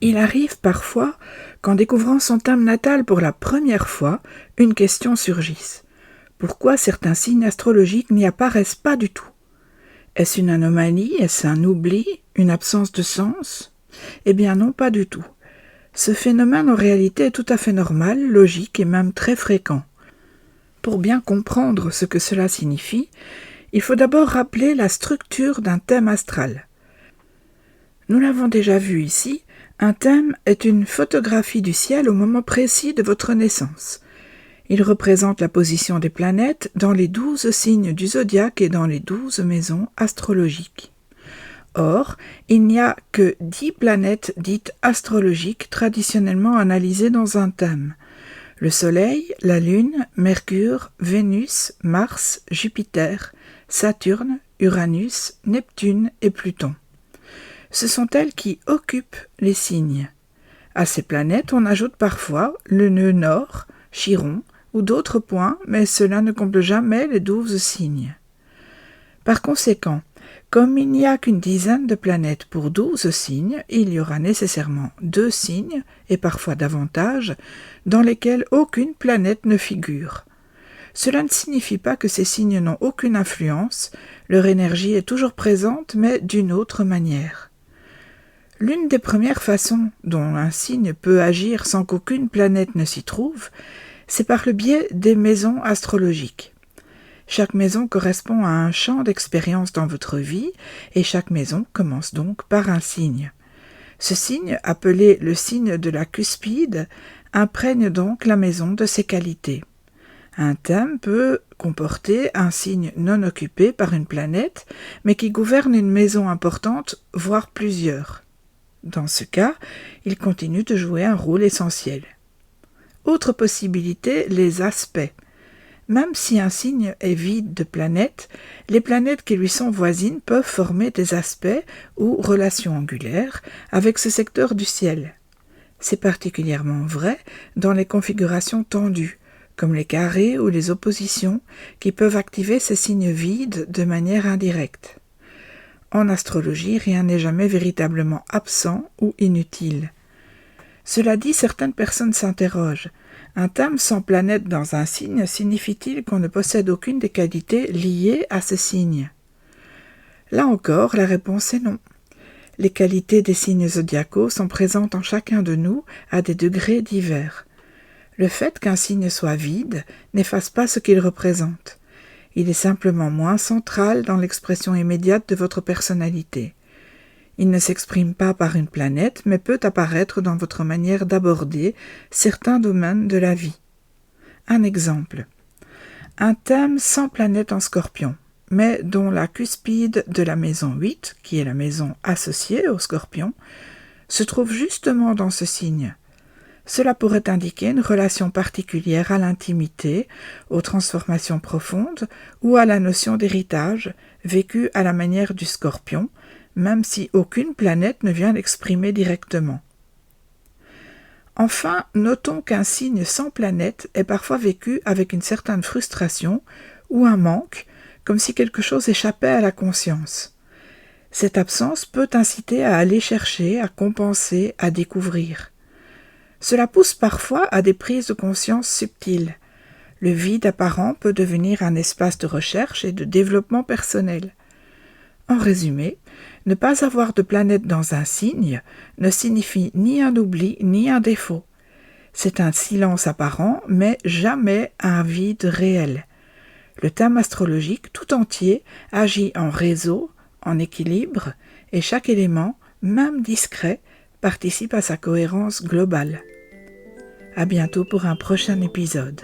Il arrive parfois qu'en découvrant son thème natal pour la première fois, une question surgisse. Pourquoi certains signes astrologiques n'y apparaissent pas du tout? Est-ce une anomalie? Est-ce un oubli? Une absence de sens? Eh bien non, pas du tout. Ce phénomène en réalité est tout à fait normal, logique et même très fréquent. Pour bien comprendre ce que cela signifie, il faut d'abord rappeler la structure d'un thème astral. Nous l'avons déjà vu ici, un thème est une photographie du ciel au moment précis de votre naissance. Il représente la position des planètes dans les 12 signes du zodiaque et dans les 12 maisons astrologiques. Or, il n'y a que 10 planètes dites astrologiques traditionnellement analysées dans un thème. Le Soleil, la Lune, Mercure, Vénus, Mars, Jupiter, Saturne, Uranus, Neptune et Pluton. Ce sont elles qui occupent les signes. À ces planètes, on ajoute parfois le nœud nord, Chiron, ou d'autres points, mais cela ne comble jamais les 12 signes. Par conséquent, comme il n'y a qu'une dizaine de planètes pour 12 signes, il y aura nécessairement 2 signes, et parfois davantage, dans lesquels aucune planète ne figure. Cela ne signifie pas que ces signes n'ont aucune influence, leur énergie est toujours présente, mais d'une autre manière. L'une des premières façons dont un signe peut agir sans qu'aucune planète ne s'y trouve, c'est par le biais des maisons astrologiques. Chaque maison correspond à un champ d'expérience dans votre vie, et chaque maison commence donc par un signe. Ce signe, appelé le signe de la cuspide, imprègne donc la maison de ses qualités. Un thème peut comporter un signe non occupé par une planète, mais qui gouverne une maison importante, voire plusieurs. Dans ce cas, il continue de jouer un rôle essentiel. Autre possibilité, les aspects. Même si un signe est vide de planètes, les planètes qui lui sont voisines peuvent former des aspects ou relations angulaires avec ce secteur du ciel. C'est particulièrement vrai dans les configurations tendues, comme les carrés ou les oppositions, qui peuvent activer ces signes vides de manière indirecte. En astrologie, rien n'est jamais véritablement absent ou inutile. Cela dit, certaines personnes s'interrogent. Un thème sans planète dans un signe signifie-t-il qu'on ne possède aucune des qualités liées à ce signe? Là encore, la réponse est non. Les qualités des signes zodiacaux sont présentes en chacun de nous à des degrés divers. Le fait qu'un signe soit vide n'efface pas ce qu'il représente. Il est simplement moins central dans l'expression immédiate de votre personnalité. Il ne s'exprime pas par une planète, mais peut apparaître dans votre manière d'aborder certains domaines de la vie. Un exemple. Un thème sans planète en Scorpion, mais dont la cuspide de la maison 8, qui est la maison associée au Scorpion, se trouve justement dans ce signe. Cela pourrait indiquer une relation particulière à l'intimité, aux transformations profondes ou à la notion d'héritage, vécue à la manière du Scorpion, même si aucune planète ne vient l'exprimer directement. Enfin, notons qu'un signe sans planète est parfois vécu avec une certaine frustration ou un manque, comme si quelque chose échappait à la conscience. Cette absence peut inciter à aller chercher, à compenser, à découvrir. Cela pousse parfois à des prises de conscience subtiles. Le vide apparent peut devenir un espace de recherche et de développement personnel. En résumé, ne pas avoir de planète dans un signe ne signifie ni un oubli ni un défaut. C'est un silence apparent, mais jamais un vide réel. Le thème astrologique tout entier agit en réseau, en équilibre, et chaque élément, même discret, participe à sa cohérence globale. À bientôt pour un prochain épisode.